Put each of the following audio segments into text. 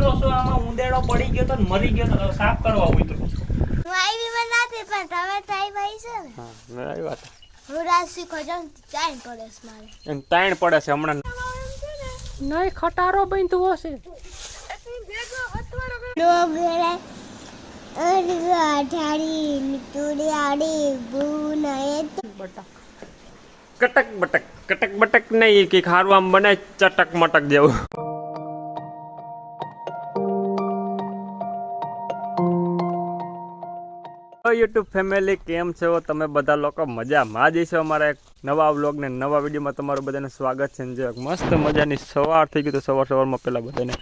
નીકળો છો આમાં ઉંદેડો પડી ગયો તો મરી ગયો તો સાફ કરવા હોય તો હું આવી બનાતી પણ તમે ટ્રાય ભાઈ છે ને હા મેં આવી વાત હું રાશી ખોજન ચાઈન પડે છે મારે એમ તાણ પડે છે હમણાં નહીં ખટારો બનતું હશે લોગ રે અરગા ઠાડી મિતુડી આડી બુનાએ બટા કટક બટક નહીં કે ખારવામ બને ચટક મટક જેવું યુટ્યુબ ફેમિલી કેમ છો તમે બધા લોકો મજામાં જ છો અમારા એક નવા વ્લોગ ને નવા વિડીયોમાં તમારું બધાને સ્વાગત છે જે મસ્ત મજાની સવાર થઈ ગઈ તો સવારમાં પહેલાં બધાને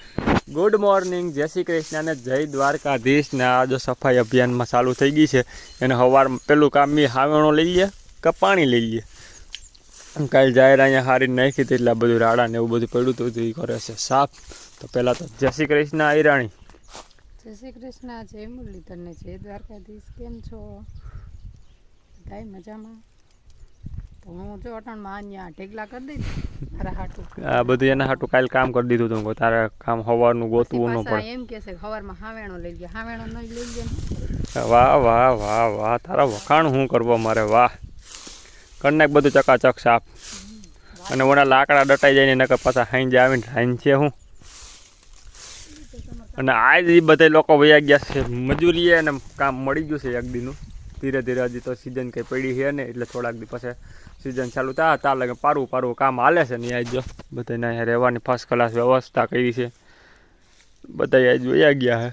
ગુડ મોર્નિંગ જય શ્રી કૃષ્ણ અને જય દ્વારકાધીશ ને આ જો સફાઈ અભિયાનમાં ચાલુ થઈ ગઈ છે એને સવાર પેલું કામ બી હાવેણો લઈ લે કે પાણી લઈ લે કાલે જાહેર અહીંયા હારી નાખી હતી એટલે બધું રાડા ને એવું બધું પડ્યું હતું એ કરે છે સાફ તો પહેલાં તો જય શ્રી કૃષ્ણ આયરાણી જય શ્રી કૃષ્ણ જય મુરલીધર ને જય દ્વારકાધીશ કેમ છો બધાય મજામાં તો હું જો અટણમાં અહીંયા ઢેગલા કરી દઈ મારા હાટું આ બધું એના હાટું કાલે કામ કરી દીધું હતું તારે કામ સવારનું ગોતવું ન પડે એમ કે છે સવારમાં હાવેણો લઈ ગયા હાવેણો નહીં લઈ ગયા વાહ વાહ વાહ વાહ તારા વખાણ શું કરવો મારે વાહ કરી નાખ બધું ચકાચક સાફ અને ઓના લાકડા ડટાઈ જાય ને નકર પાછા હાઈ આવીને હાઈન છે હું અને આજ એ બધા લોકો વયા ગયા છે મજૂરીએ અને કામ મળી ગયું છે એક દીનું ધીરે ધીરે હજી તો સિઝન કંઈ પડી છે ને એટલે થોડાક દી પછી સિઝન ચાલુ થાય તાર લાગે પારું કામ હાલે છે ને આજ જો બધાને અહીંયા રહેવાની ફર્સ્ટ ક્લાસ વ્યવસ્થા કરી છે બધા આજ વયા ગયા છે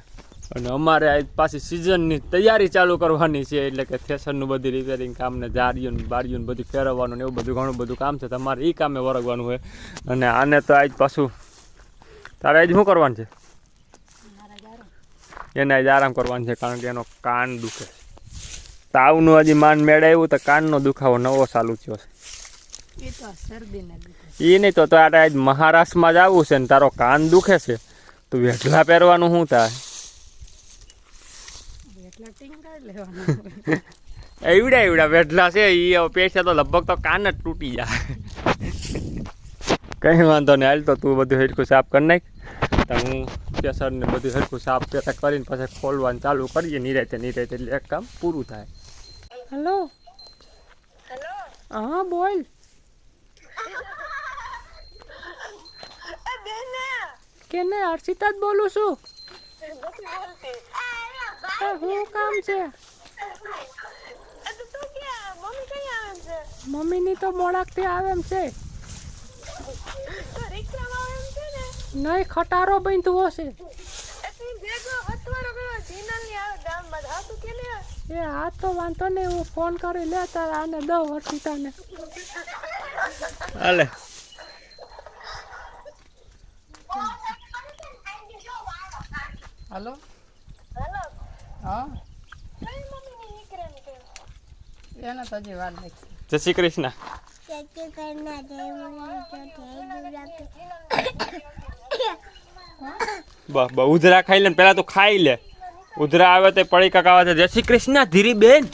અને અમારે આજ પાછી સિઝનની તૈયારી ચાલુ કરવાની છે એટલે કે થેસરનું બધું રિપેરિંગ કામ ને જારીયું બારીયું બધું ફેરવવાનું ને એવું બધું ઘણું બધું કામ છે તમારે એ કામે વરગવાનું હોય અને આને તો આજ પાછું તારે આજ શું કરવાનું છે એને આજ આરામ કરવાનું છે કારણ કે એનો કાન દુખે તાવનું હજી માન મેળાવ્યું તો કાનનો દુખાવો નવો ચાલુ થયો છે એ તો શરદીને એ નહીં તો તારે આજ મહારાષ્ટ્રમાં જ આવવું છે ને તારો કાન દુખે છે તો વેઢલા પહેરવાનું શું થાય એટલા ટીંગાડ લેવાનું એવડા વેઢલા છે એ પૈસા તો લગભગ તો કાન જ તૂટી જાય કંઈ વાંધો નહીં હાલ તો તું બધું હરખું સાફ કરી નાખ તો હું પ્રેશર ને બધું હરખું સાફ પેટા કરીને પછી ખોલવાનું ચાલુ કરીએ નિરાતે એટલે એક કામ પૂરું થાય હેલો હા બોલ કે ને હર્ષિતા જ બોલું છું શું કામ છે મમ્મીની તો મોડાકથી આવે એમ છે નહીં ખટારો બનતું હશે એ હા તો વાંધો નહીં હું ફોન કરી લે તારા આને દઉં હર્ષિતાને હાલે હલો હા એને તો હજી વાર લાગશે જય શ્રી કૃષ્ણ બસ ઉધરા ખાઈ લે પેલા તો ખાઈ લે ઉધરા આવે તો પડી કાકા આવે જય શ્રી કૃષ્ણ ધીરી બેન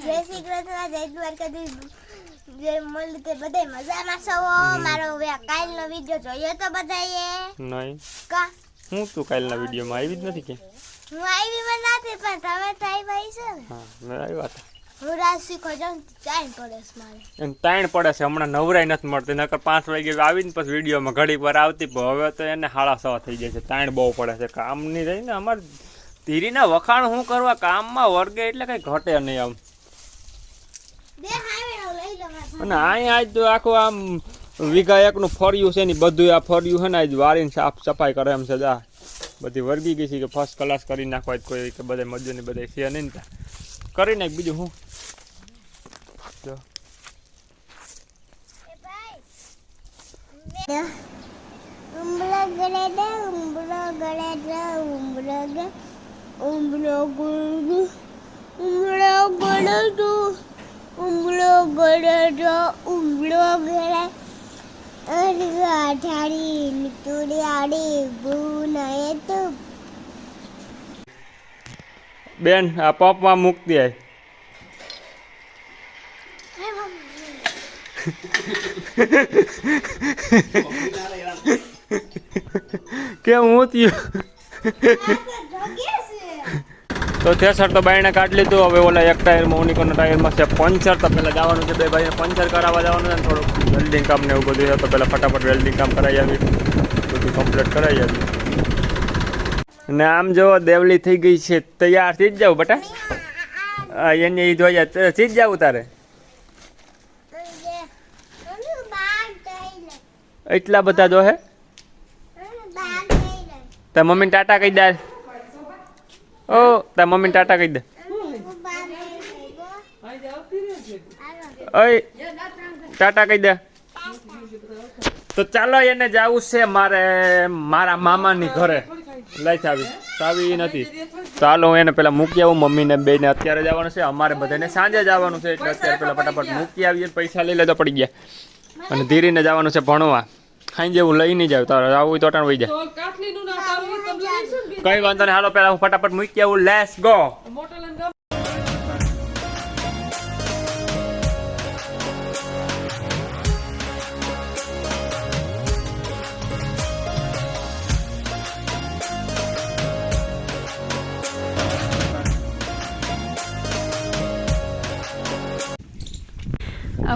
જય શ્રી કૃષ્ણ જય દ્વારકાધીશ જય મુરલીધર બધાય મજામાં છો મારો કાલનો વિડિયો જોયો તો બધાએ નહીં કા હું તું કાલના વિડીયોમાં આવી જ નથી કે હું આવી બનાતી પણ તમે ટ્રાય ભાઈ છે ને હા મેં આવી વાત હું રાશી ખોજન ચાઈન પડે છે મારે એમ તાણ પડે છે હમણાં નવરાઈ નથી મળતી નકર 5 વાગે આવીને પછી વિડીયોમાં ઘડીક વાર આવતી પણ હવે તો એને 6:30 થઈ જાય છે તાણ બહુ પડે છે કામની રહી ને અમારે ધીરીના વખાણ શું કરવા કામમાં વર્ગે એટલે કંઈ ઘટે નહીં આમ અને અહીંયા આજ તો આખું આમ વીઘા એકનું ફર્યું છે ને બધું આ ફર્યું છે ને આજ વારીને સાફ સફાઈ કરે એમ છે જા બધી વર્ગી ગઈ છે કે ફર્સ્ટ ક્લાસ કરી નાખવા કોઈ કે બધા મજૂરની બધા છે નહીં ને કરી નાખ બીજું હું જો ઉંબળો ગળે દે ઉંબળો ગળે અરગા ઠાડી મિતુડી આડી બુનાએ તો બેન આ પંપમાં મૂકતી આય કે હું થયું જગ્યા છે તો થેસર તો બાયણે કાઢી લીધું. હવે ઓલા એક ટાયરમાં ઓનિકોના ટાયરમાં છે પંચર. તો પહેલાં જવાનું છે બે ભાઈને પંચર કરાવવા જવાનું છે ને થોડુંક વેલ્ડિંગ કામ ને એવું બધું છે. તો પહેલાં ફટાફટ વેલ્ડિંગ કામ કરાવી આવી, બધું કમ્પ્લીટ કરાવી આવી. અને આમ જો દેવલી થઈ ગઈ છે તૈયાર. થઈ જ જાવ બટા, એને એ જોઈ થઈ જ જાવ તારે. એટલા બધા જો હે. તાર મમ્મીને ટાટા કહી દે. ઓ તાર મમ્મીને ટાટા કહી દે. ઓય ટાટા કહી દે. તો ચાલો એને જવું છે મારે મારા મામાની ઘરે. લઈ ચાવી નથી. ચાલો હું એને પેલા મૂકી આવું. મમ્મીને બેને અત્યારે જવાનું છે, અમારે બધાને સાંજે જવાનું છે. એટલે અત્યારે પેલા ફટાફટ મૂકી આવીએ. પૈસા લઈ લેતો પડી ગયા. અને ધીરીને જવાનું છે ભણવા. ખાઈ જેવું લઈ નહીં જાવ. તારે આવું તો અટાણ વહી જાય. કઈ વાંધો નહીં, હાલો પેલા હું ફટાફટ મૂકી આવું. Let's go.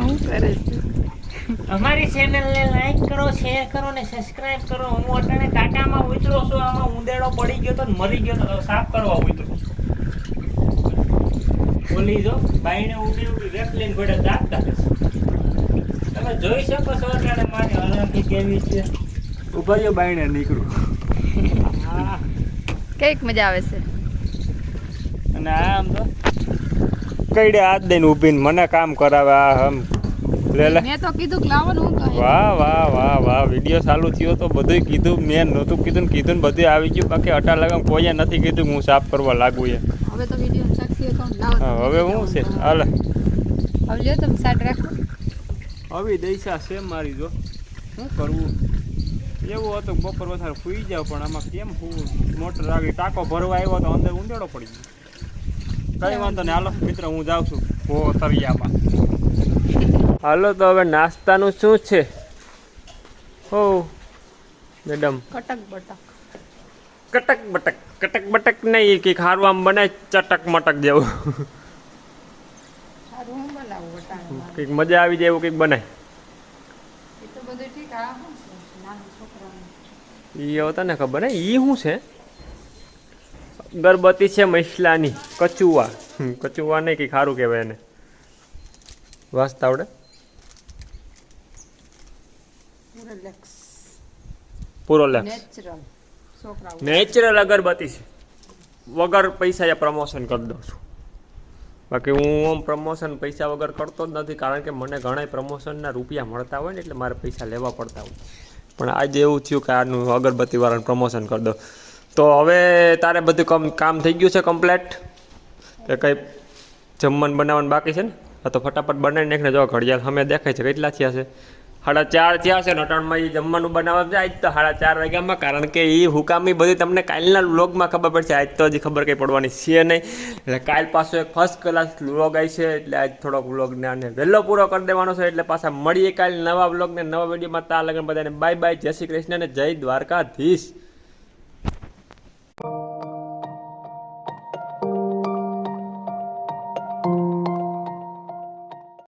હું કરે છે અમારી ચેનલને લાઈક કરો, શેર કરો ને સબસ્ક્રાઇબ કરો. હું અટાણે ટાટામાં ઉતરો છું. આમાં ઉંદેડો પડી ગયો તો ને મરી ગયો તો સાફ કરવા ઉતરો. બોલી જો બાઈને ઉભી ઉભી રેક લઈને ઘોડે દાટતા તમે જોઈ શકો છો અટાણે મારી હલકી કેવી છે. ઉભા રહ્યો બાયણે નીકળું. હા કઈક મજા આવે છે. અને આમ તો કઈડે હાથ દઈને ઊભીને મને કામ કરાવે. આમ લે લે. મેં તો કીધું કે લાવવાનું હું કહે. વાહ વાહ વાહ વાહ. વિડીયો ચાલુ થયો તો બધું કીધું. મેં નહોતું કીધું ને કીધું ને બધું આવી ગયું. બાકી અટા લગામ કોઈએ નથી કીધું હું સાફ કરવા લાગુ એ. હવે તો વિડીયો સાક્ષી હતો લાવો. હવે હું છે હાલે. હવે લ્યો તમે સાઈડ રાખો. હવે દૈસા છે મારી જો. શું કરવું એવું હતું બપોર વધારે સુઈ જાવ. પણ આમાં કેમ હું મોટર આગળ ટાંકો ભરવા આવ્યો તો અંદર ઊંધેડો પડી ગયો. કઈ વાંધો નહીં, હાલો મિત્ર હું જાઉં છું તરિયામાં. હાલો તો હવે નાસ્તાનું શું છે? હો મેડમ કટક બટક. કટક બટક. કટક બટક નહીં કે ખારું આમ બનાય ચટક મટક જેવું. સારું હું બનાવું વટાણા. કંઈક મજા આવી જાય એવું કંઈક બનાય. એ તો બધું ઠીક. આ શું છે નાના છોકરાનું? એ હવે તને ખબર ને એ શું છે? અગરબત્તી છે મસલાની. કચુવા. કચુવા નહીં કંઈક સારું કહેવાય એને. વાંચતા આવડે? રિલેક્સ પૂરો લેક્સ. નેચરલ છોકરાઓ. નેચરલ અગરબત્તી છે. વગર પૈસા પ્રમોશન કરી દઉં છું. બાકી હું આમ પ્રમોશન પૈસા વગર કરતો જ નથી. કારણ કે મને ઘણા પ્રમોશનના રૂપિયા મળતા હોય ને એટલે મારે પૈસા લેવા પડતા હોય. પણ આજે એવું થયું કે આનું અગરબત્તીવાળાનું પ્રમોશન કરી દો. તો હવે તારે બધું કામ થઈ ગયું છે કમ્પ્લેટ? કે કંઈ જમવાનું બનાવવાનું બાકી છે ને? હા તો ફટાફટ બનાવી નાખને. જો ઘડિયાળ સામે દેખાય છે કેટલા થયા છે? 4:30 થયા છે. નટણમાં એ જમવાનું બનાવવા જાય તો 4:30 વાગ્યામાં. કારણ કે એ હુકામી બધી તમને કાલના વ્લોગમાં ખબર પડશે. આજ તો હજી ખબર કંઈ પડવાની છે નહીં. એટલે કાલ પાછો એક ફર્સ્ટ ક્લાસ વ્લોગ આવી છે. એટલે આજ થોડોક વ્લોગને આને વહેલો પૂરો કરી દેવાનો છે. એટલે પાછા મળીએ કાલે નવા વ્લોગને નવા વિડીયોમાં. ત્યાં લગન બધાને બાય બાય. જય શ્રી કૃષ્ણ અને જય દ્વારકાધીશ.